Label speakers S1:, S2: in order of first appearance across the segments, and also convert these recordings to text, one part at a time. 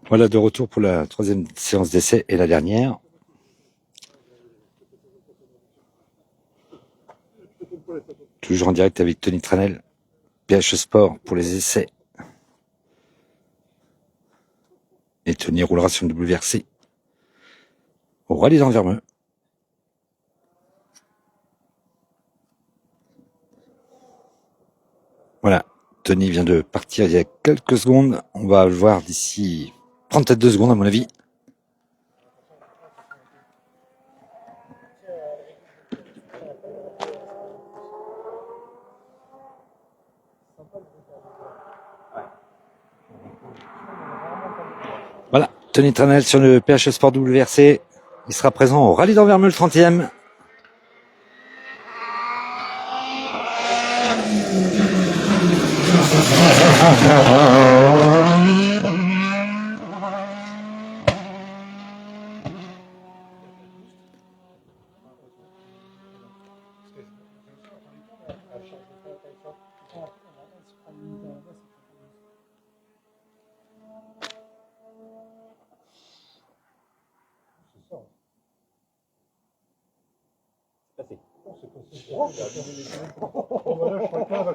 S1: Voilà, de retour pour la troisième séance d'essai et la dernière. Toujours en direct avec Tony Tranel, PH Sport pour les essais. Et Tony roulera sur une WRC au Rallye d'Anvermeux. Voilà, Tony vient de partir il y a quelques secondes. On va le voir d'ici 32 secondes à mon avis. Voilà, Tony Tranel sur le PH Sport WRC. Il sera présent au Rallye d'Anvermeux le 30e.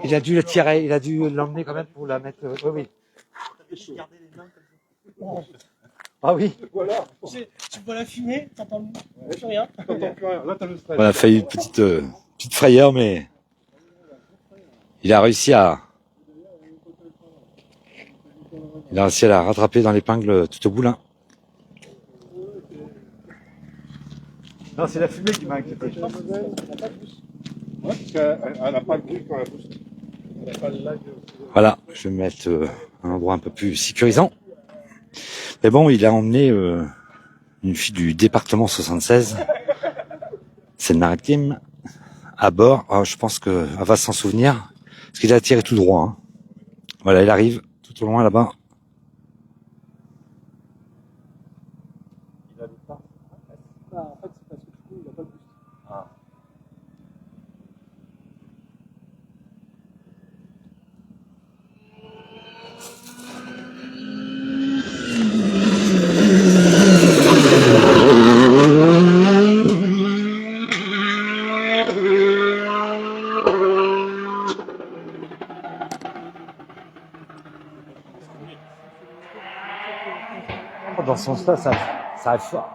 S1: Il a dû le tirer, il a dû l'emmener quand même pour la mettre. Oui. Ah oui.
S2: Voilà. Tu vois la fumée, t'entends plus rien. T'entends plus rien. Là, t'as le stress.
S1: On a failli une petite frayeur, mais il a réussi à la rattraper dans l'épingle tout au bout là. Non, c'est la fumée qui m'a inquiété.
S2: Ouais, parce qu'elle n'a pas le bruit quand elle booste. Elle n'a pas le lag.
S1: Voilà, je vais me mettre un endroit un peu plus sécurisant. Mais bon, il a emmené une fille du département 76, Seine-Maritime, à bord. Alors, je pense qu'elle va s'en souvenir, parce qu'il a tiré tout droit. Hein. Voilà, il arrive tout au loin là-bas.
S2: Il a le pas. Ah, en fait, c'est parce que du coup, il n'a pas le boost. Ah.
S1: Dans ce sens-là, ça arrive fort.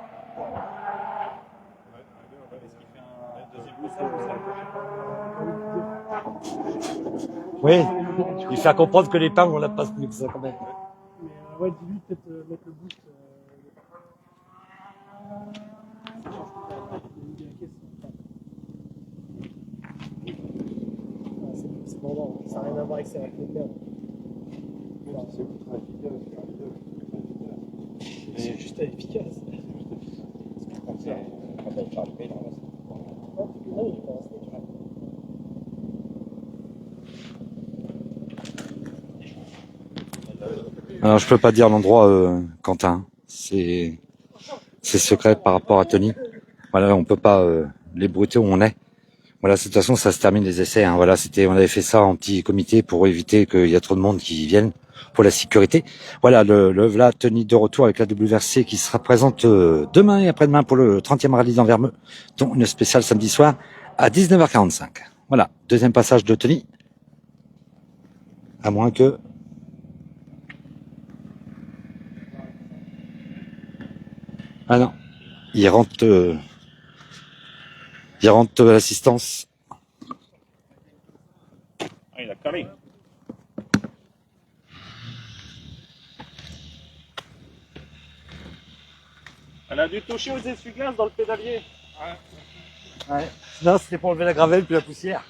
S1: Oui, il fait comprendre que l'épingle, on la passe mieux que ça quand même.
S2: Mais ouais, dis-lui peut-être mettre le boost. C'est bon, ça n'a rien à voir avec ses règles de perdre. C'est ultra efficace. C'est juste efficace.
S1: Alors je peux pas dire l'endroit, Quentin. C'est secret par rapport à Tony. Voilà, on peut pas l'ébruiter où on est. Voilà, de toute façon, ça se termine les essais. Hein. Voilà, on avait fait ça en petit comité pour éviter qu'il y ait trop de monde qui vienne pour la sécurité. Voilà, le voilà Tony de retour avec la WRC qui sera présente demain et après-demain pour le 30e rallye d'Anvermeux, dont une spéciale samedi soir à 19h45. Voilà, deuxième passage de Tony. À moins que... Ah non, il rentre l'assistance.
S2: Ah, il a calé. Elle a dû toucher aux essuie-glaces dans le pédalier.
S1: Ouais. Non, c'était pour enlever la gravelle puis la poussière.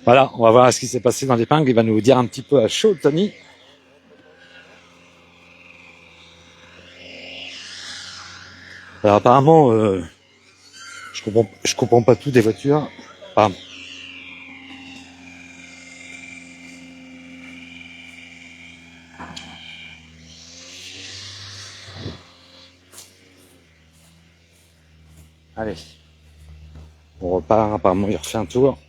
S1: Voilà, on va voir ce qui s'est passé dans l'épingle. Il va nous dire un petit peu à chaud, Tony. Alors apparemment, je comprends pas tout des voitures. Enfin, allez, on repart. Apparemment, il refait un tour.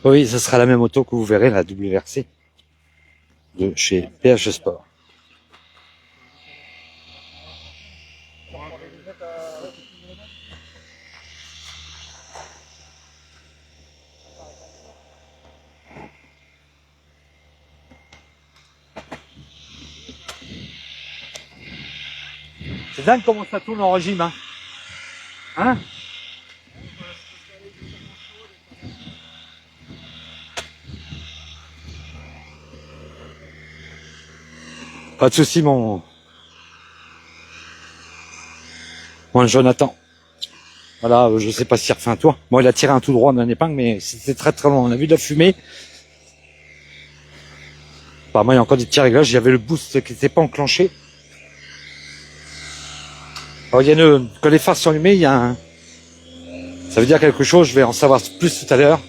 S1: Oui, ce sera la même auto que vous verrez, la WRC de chez PH Sport. C'est dingue comment ça tourne en régime, hein. Hein? Pas de souci, mon Jonathan. Voilà, je sais pas s'il refait un tour. Bon, il a tiré un tout droit d'un épingle, mais c'était très très loin. On a vu de la fumée. Apparemment, il y a encore des petits réglages. Il y avait le boost qui n'était pas enclenché. Alors, il y a quand les phares sont allumés, il y a un... Ça veut dire quelque chose, je vais en savoir plus tout à l'heure.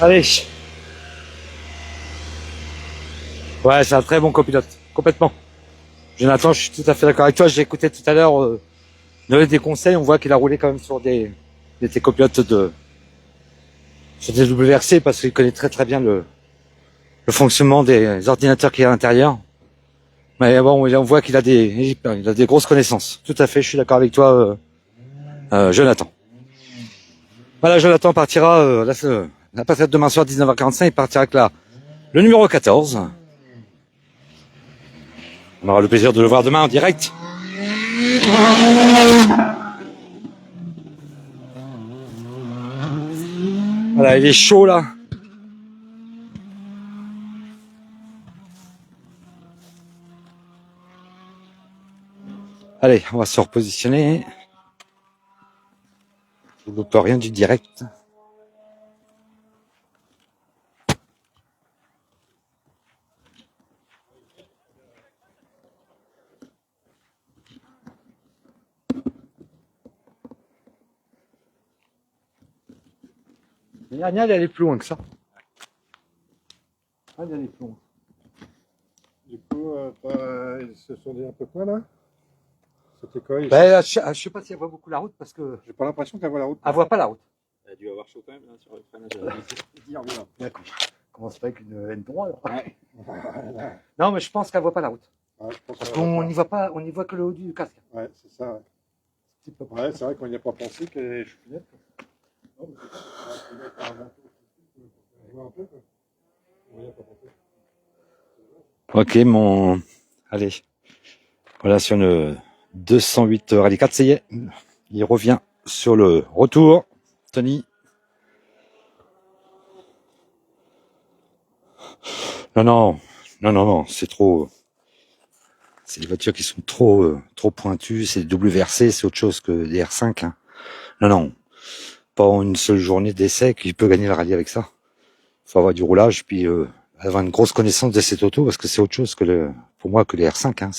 S1: Allez. Ouais, c'est un très bon copilote. Complètement. Jonathan, je suis tout à fait d'accord avec toi. J'ai écouté tout à l'heure donner des conseils. On voit qu'il a roulé quand même sur des copilotes sur des WRC parce qu'il connaît très très bien le fonctionnement des ordinateurs qu'il y a à l'intérieur. Mais bon, on voit qu'il a des grosses connaissances. Tout à fait, je suis d'accord avec toi, Jonathan. Voilà, Jonathan partira à partir de demain soir 19h45, il partira avec le numéro 14. On aura le plaisir de le voir demain en direct. Voilà, il est chaud là. Allez, on va se repositionner. Je ne loupe rien du direct. Agnès, elle est plus loin que ça. Elle est plus loin.
S2: Du coup, ils se sont dit un peu quoi là? C'était quoi?
S1: Je sais pas si elle voit beaucoup la route parce que.
S2: J'ai pas l'impression qu'elle voit la route.
S1: Elle voit pas la route.
S3: Elle a dû avoir chaud quand même là, sur le freinage.
S1: D'accord. Commence pas avec une haine droite.
S2: Ouais.
S1: Non, mais je pense qu'elle voit pas la route.
S2: Ouais, je pense
S1: Parce qu'on n'y voit pas, on n'y voit que le haut du casque.
S2: Ouais, c'est ça. Ouais, c'est vrai qu'on n'y a pas pensé que les choupinettes.
S1: Ok, allez. Voilà, sur une 208 Rallye 4, ça y est. Il revient sur le retour. Tony. Non, c'est trop. C'est des voitures qui sont trop pointues. C'est des WRC, c'est autre chose que des R5. Hein. Non. Pas en une seule journée d'essai qu'il peut gagner le rallye avec ça. Faut avoir du roulage, puis avoir une grosse connaissance de cette auto parce que c'est autre chose que pour moi que les R5. Hein.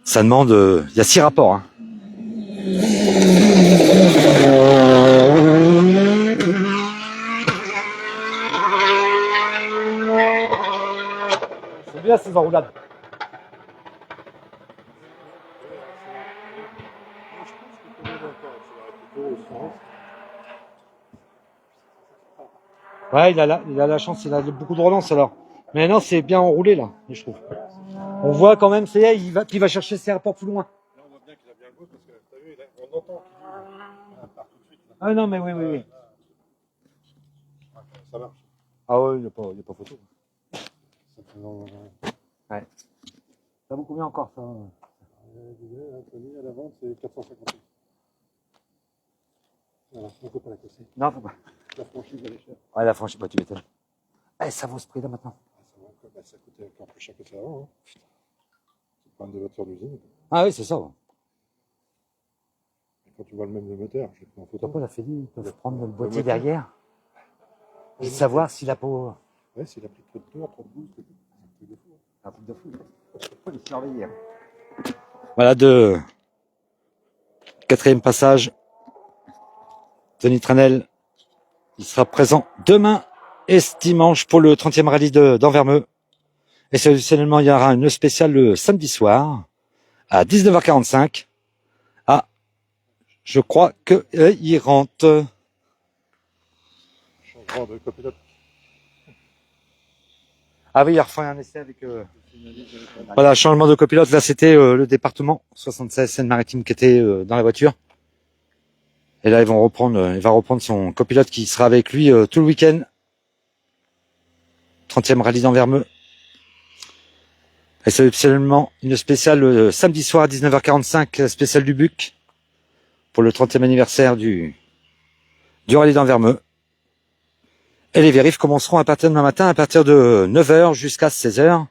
S1: Ça demande. Il y a 6 rapports. Hein. C'est bien ces enroulades. Ouais, il a la chance, il a beaucoup de relance alors. Mais non, c'est bien enroulé là, je trouve. On voit quand même, il va chercher ses rapports plus loin.
S2: Là, on voit bien qu'il a bien le goût parce que t'as vu, on entend qu'il part tout de suite. Là.
S1: Ah non, mais oui.
S2: Ça marche.
S1: Ah ouais, il n'y a pas photo.
S2: Ça fait
S1: Ouais. Ça vaut combien encore ça
S2: Anthony, à la vente, c'est 450 €. Voilà, on ne peut pas la casser.
S1: Non, faut pas.
S2: La franchise, elle est chère.
S1: Ouais, la franchise, bah tu m'étonnes. Eh, ça vaut ce prix là maintenant.
S2: Ça coûtait encore plus cher que ça avant. Hein. Putain. C'est pas une de voiture d'usine.
S1: Ah oui, c'est ça. Ouais.
S2: Et quand tu vois le même moteur, je l'ai pris en photo.
S1: Pourquoi la Fédé, ils peuvent prendre le boîtier derrière et savoir si la peau.
S2: Ouais, s'il a pris trop de tours, trop de boost, c'est un truc de fou.
S1: Un truc de fou. Faut les surveiller. Voilà, de 4e passage. Tony Tranel, il sera présent demain et dimanche pour le 30e rallye d'Anvermeux. Et traditionnellement, il y aura une spéciale le samedi soir à 19h45. Ah, je crois que il rentre.
S2: Changement de copilote.
S1: Ah oui, il a refait un essai avec... Voilà, changement de copilote. Là, c'était le département 76 Seine-Maritime qui était dans la voiture. Et là, il va reprendre son copilote qui sera avec lui tout le week-end. 30e rallye d'Anvermeux. Et c'est absolument une spéciale samedi soir à 19h45, spéciale du Buc, pour le 30e anniversaire du rallye d'Anvermeux. Et les vérifs commenceront à partir de demain matin, à partir de 9h jusqu'à 16h.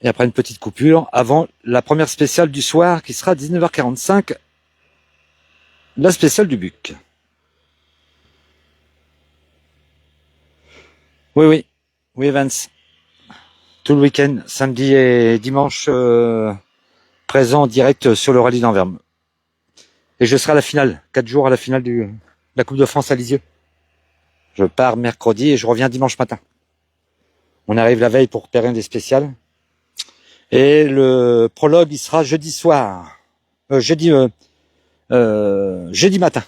S1: Et après une petite coupure, avant la première spéciale du soir, qui sera à 19h45, la spéciale du Buc. Oui, Vance. Tout le week-end, samedi et dimanche, présent en direct sur le rallye d'Anvermeux. Et je serai à la finale, 4 jours à la finale de la Coupe de France à Lisieux. Je pars mercredi et je reviens dimanche matin. On arrive la veille pour repérer des spéciales. Et le prologue, il sera jeudi soir. Jeudi matin.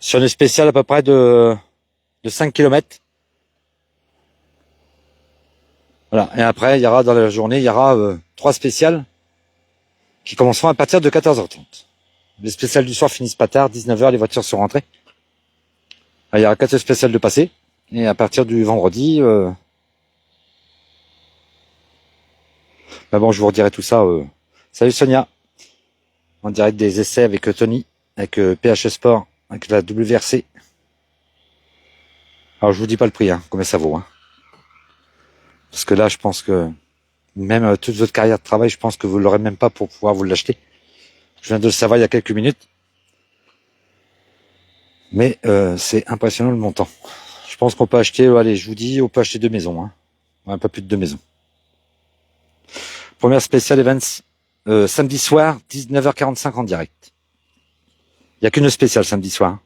S1: Sur une spéciale à peu près de 5 km. Voilà. Et après, il y aura dans la journée, il y aura 3 spéciales qui commenceront à partir de 14h30. Les spéciales du soir finissent pas tard, 19h, les voitures sont rentrées. Il y aura 4 spéciales de passé. Et à partir du vendredi... Bah bon, je vous redirai tout ça. Salut Sonia. En direct des essais avec Tony, avec PH Sport, avec la WRC. Alors je vous dis pas le prix, hein, combien ça vaut. Hein. Parce que là, je pense que même toute votre carrière de travail, je pense que vous l'aurez même pas pour pouvoir vous l'acheter. Je viens de le savoir il y a quelques minutes. Mais c'est impressionnant le montant. Je pense qu'on peut acheter, allez, je vous dis, on peut acheter 2 maisons. Hein. Un peu plus de 2 maisons. Première spéciale Events, samedi soir, 19h45 en direct. Il n'y a qu'une spéciale samedi soir.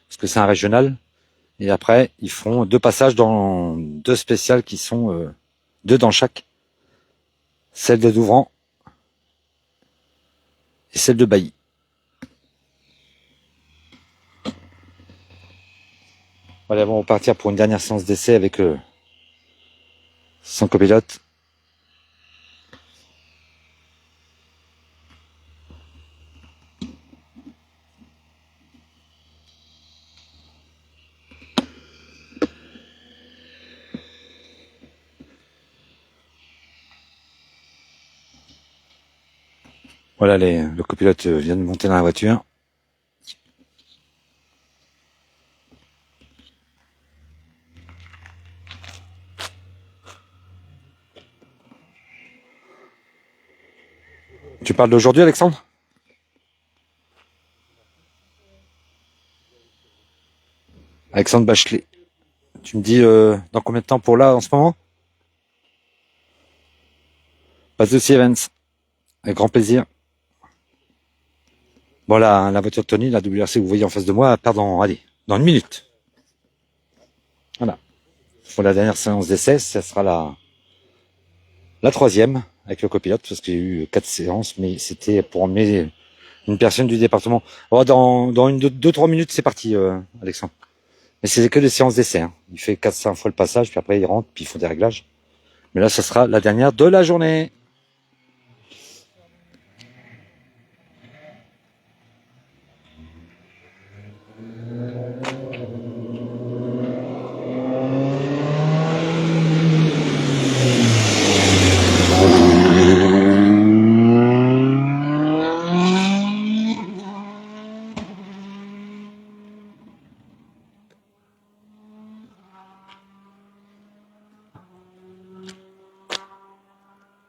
S1: Parce que c'est un régional. Et après, ils feront 2 passages dans 2 spéciales qui sont 2 dans chaque. Celle de Douvran et celle de Bailly. Voilà, on va partir pour une dernière séance d'essai avec son copilote. Voilà, le copilote vient de monter dans la voiture. Tu parles d'aujourd'hui, Alexandre? Alexandre Bachelet, Tu me dis dans combien de temps pour là en ce moment? Pas de souci, Evans. Avec grand plaisir. Bon, la voiture de Tony, la WRC que vous voyez en face de moi, part dans 1 minute. Voilà. Pour la dernière séance d'essai, ça sera la 3e avec le copilote, parce qu'il y a eu 4 séances, mais c'était pour emmener une personne du département. Oh, dans 2-3 minutes, c'est parti, Alexandre. Mais c'est que des séances d'essai. Hein. Il fait 4-5 fois le passage, puis après il rentre, puis il faut des réglages. Mais là, ça sera la dernière de la journée.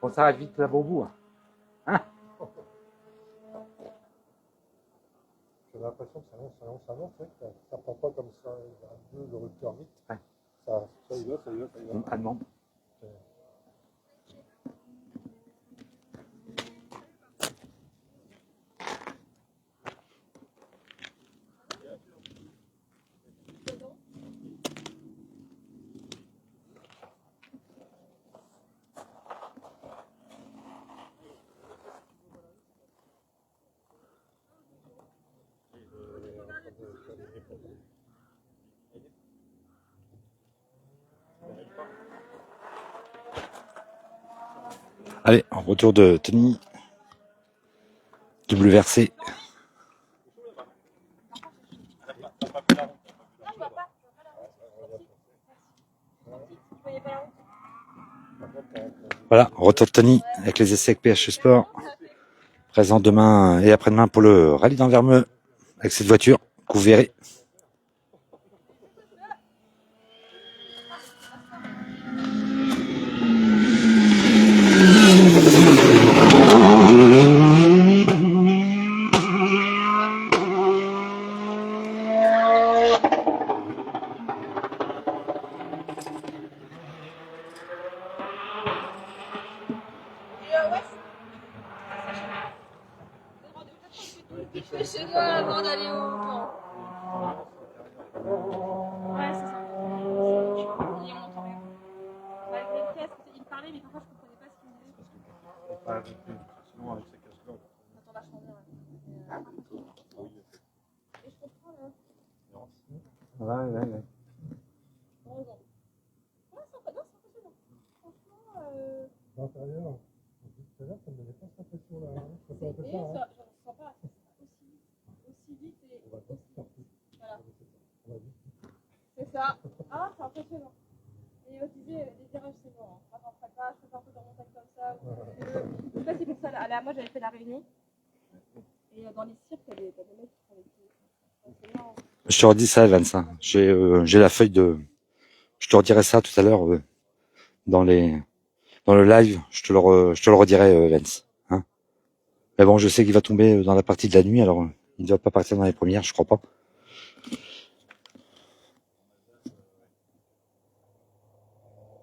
S1: On s'arrête vite là pour vous. Hein.
S2: J'ai l'impression que ça avance, hein, ça prend pas comme ça, un peu le rupteur vite.
S1: Ouais.
S2: Ça y va, ça y va, ça y va.
S1: Allemand. Allez, en retour de Tony. WRC. Voilà, retour de Tony avec les essais avec PH Sport. Présent demain et après-demain pour le rallye d'Anvermeux avec cette voiture que vous verrez.
S4: Chez moi avant d'aller au camp. Ouais, c'est ça. Il est montant. Malgré le casque, il parlait, mais parfois je comprenais pas ce qu'il disait.
S2: Sinon, avec ces casques-là.
S4: Quand on va changer, ouais. Et je comprends là.
S1: Ouais.
S4: Heureusement. Ouais, c'est impressionnant. Franchement,
S2: L'intérieur, tout à l'heure, ça me donnait pas cette impression-là. Ça peut être ça,
S4: ça,
S2: hein.
S4: je ne sens pas aussi vite et
S2: On va
S4: aussi.
S2: vite partir.
S4: Voilà.
S2: On va vite.
S4: C'est ça. Ah, c'est impressionnant. Et au disait, les virages, c'est bon. Hein. Moi, j'en ferai pas, je préfère que j'en montagne comme ça. Je sais pas si c'est pour ça. Là, moi, j'avais fait la réunion. Et dans les cirques, t'as des mecs qui font des petits. C'est marrant.
S1: Je te redis ça, Evans. Hein. J'ai la feuille de. Je te redirai ça tout à l'heure dans le live. Je te le redirai, Evans. Hein. Mais bon, je sais qu'il va tomber dans la partie de la nuit, alors il ne doit pas partir dans les premières, je crois pas.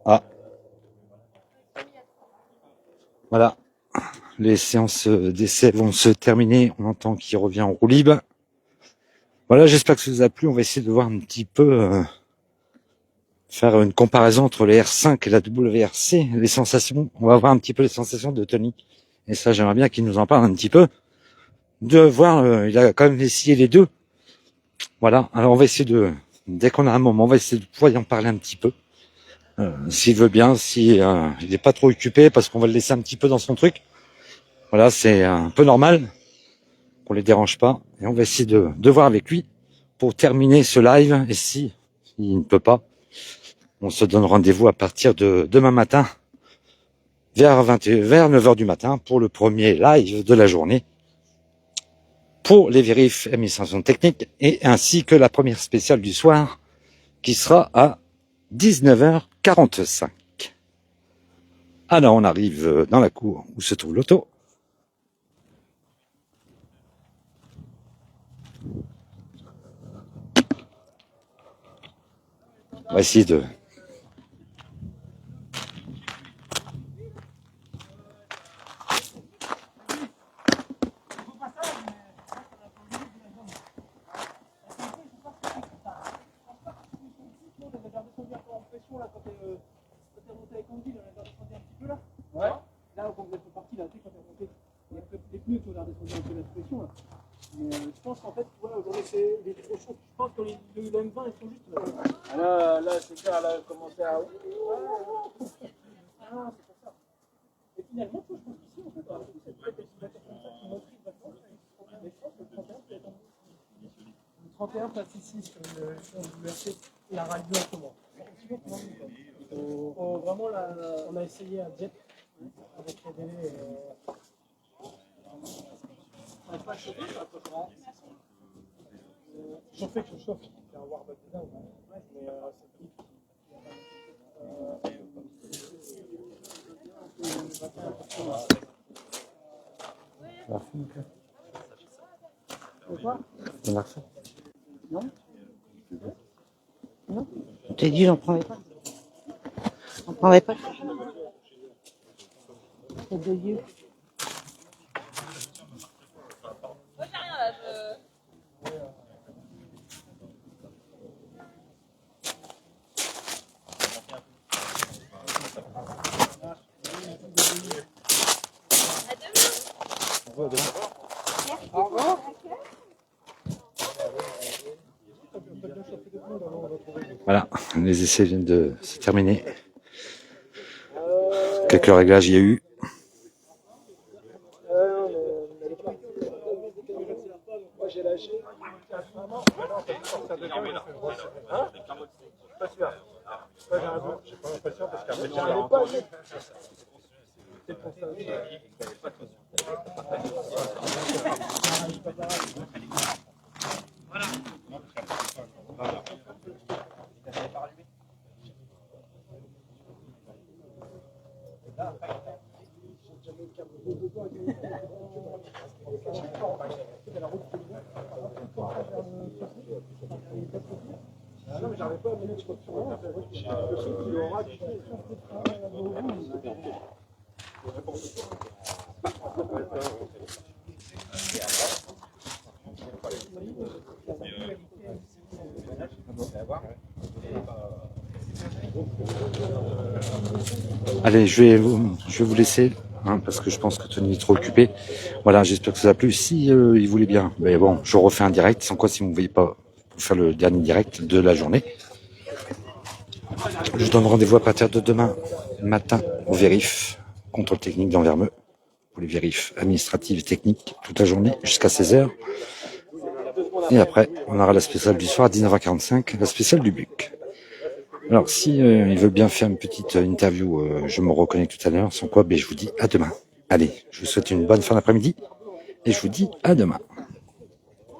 S1: Ah. Voilà. Les séances d'essai vont se terminer. On entend qu'il revient en roue libre. Voilà, j'espère que ça vous a plu. On va essayer de voir un petit peu, faire une comparaison entre les R5 et la WRC. Les sensations. On va voir un petit peu les sensations de Tony. Et ça, j'aimerais bien qu'il nous en parle un petit peu. De voir, il a quand même essayé les deux. Voilà. Alors, on va essayer dès qu'on a un moment, on va essayer de pouvoir y en parler un petit peu. S'il veut bien, si il n'est pas trop occupé, parce qu'on va le laisser un petit peu dans son truc. Voilà, c'est un peu normal qu'on les dérange pas. Et on va essayer de voir avec lui pour terminer ce live. Et si il ne peut pas, on se donne rendez-vous à partir de demain matin vers 9h du matin pour le premier live de la journée pour les vérifs administration technique et ainsi que la première spéciale du soir qui sera à 19h45. Alors on arrive dans la cour où se trouve l'auto. On va essayer de...
S5: Ouais. Là, quand vous êtes parti, là, tu sais, quand t'es remonté, les pneus, tu as redescendu un peu la pression, là. Mais je pense qu'en fait, voilà, aujourd'hui, c'est les trop chauds. Je pense que le M20, ils sont juste là. Là, c'est clair, là, commencer à. Ah, c'est pour ça. Et finalement, je pense qu'ici, en fait, c'est peut-être des voitures comme ça qui motorisent vachement. Mais je pense que le 31 peut être en. Le 31 passe ici sur l'URC et la radio en commun. Vraiment, là, on a essayé un jet avec les délais. Ça n'a pas chauffé, ça n'a pas chauffé. Chauffer, que je chauffe. Il y a un warm-up dedans, mais
S1: Non.
S6: Non. Je t'ai dit, j'en prendrais pas. J'en prendrais pas. C'est de Dieu.
S4: Moi, j'ai rien là,
S5: Au revoir.
S1: Voilà, les essais viennent de se terminer. Quelques réglages il y a eu.
S5: Moi j'ai lâché. Hein? Pas sûr. J'ai pas l'impression parce qu'après j'arrive pas. C'est pour ça. Non, mais j'arrivais pas à mener sur le tour. Je sais qu'il aura du
S1: Allez, je vais vous laisser, hein, parce que je pense que Tony est trop occupé. Voilà, j'espère que ça vous a plu. Si il voulait bien, mais bon, je refais un direct. Sans quoi, si vous ne voyez pas, pour faire le dernier direct de la journée. Je donne rendez-vous à partir de demain matin au vérif, contrôle technique d'Anvermeux, pour les vérifs administratifs et techniques, toute la journée, jusqu'à 16h. Et après, on aura la spéciale du soir à 19h45, la spéciale du BUC. Alors, si il veut bien faire une petite interview, je me reconnecte tout à l'heure, sans quoi, ben, je vous dis à demain. Allez, je vous souhaite une bonne fin d'après-midi, et je vous dis à demain.